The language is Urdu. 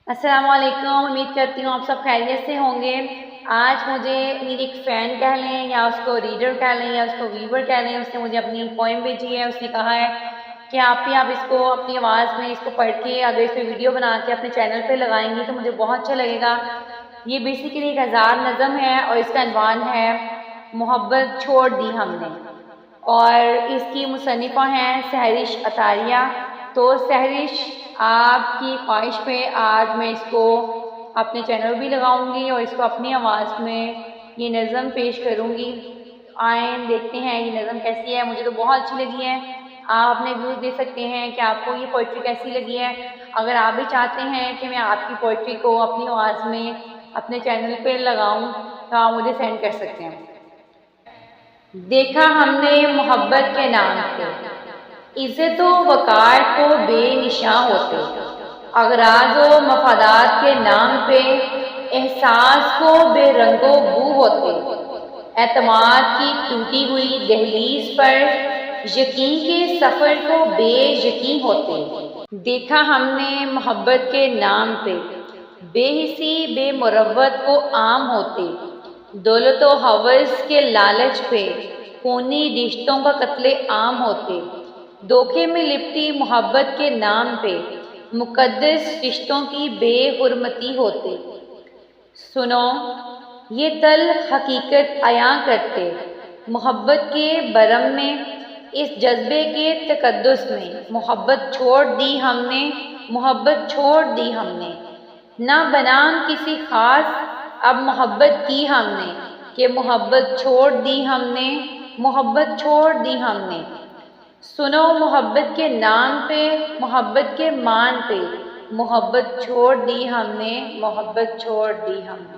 السلام علیکم، امید کرتی ہوں آپ سب خیریت سے ہوں گے۔ آج مجھے میری ایک فین کہہ لیں یا اس کو ریڈر کہہ لیں یا اس کو ویور کہہ لیں، اس نے مجھے اپنی پوئم بھیجی ہے۔ اس نے کہا ہے کہ آپ اس کو اپنی آواز میں اس کو پڑھ کے اگر اس پہ ویڈیو بنا کے اپنے چینل پہ لگائیں گی تو مجھے بہت اچھا لگے گا۔ یہ بیسیکلی ایک ہزار نظم ہے اور اس کا عنوان ہے محبت چھوڑ دی ہم نے، اور اس کی مصنفہ ہیں سہرش عطاریہ۔ تو سہرش، آپ کی خواہش پہ آج میں اس کو اپنے چینل بھی لگاؤں گی اور اس کو اپنی آواز میں یہ نظم پیش کروں گی۔ آئیں دیکھتے ہیں یہ نظم کیسی ہے۔ مجھے تو بہت اچھی لگی ہے، آپ اپنے ویوز دے سکتے ہیں کہ آپ کو یہ پوئٹری کیسی لگی ہے۔ اگر آپ بھی چاہتے ہیں کہ میں آپ کی پوئٹری کو اپنی آواز میں اپنے چینل پہ لگاؤں تو آپ مجھے سینڈ کر سکتے ہیں۔ دیکھا ہم نے محبت کے نام پہ عزت و وقار کو بے نشاں ہوتے، اغراض و مفادات کے نام پہ احساس کو بے رنگ و بو ہوتے، اعتماد کی ٹوٹی ہوئی دہلیز پر یقین کے سفر کو بے یقین ہوتے۔ دیکھا ہم نے محبت کے نام پہ بے حسی بے مروت کو عام ہوتے، دولت و ہوس کے لالچ پہ خونی رشتوں کا قتل عام ہوتے، دھوکے میں لپٹی محبت کے نام پہ مقدس رشتوں کی بے حرمتی ہوتے۔ سنو یہ تلخ حقیقت عیاں کرتے، محبت کے برم میں اس جذبے کے تقدس میں محبت چھوڑ دی ہم نے، محبت چھوڑ دی ہم نے، نہ بنام کسی خاص اب محبت کی ہم نے، کہ محبت چھوڑ دی ہم نے، محبت چھوڑ دی ہم نے۔ سنو محبت کے نام پہ، محبت کے مان پہ محبت چھوڑ دی ہم نے، محبت چھوڑ دی ہم نے۔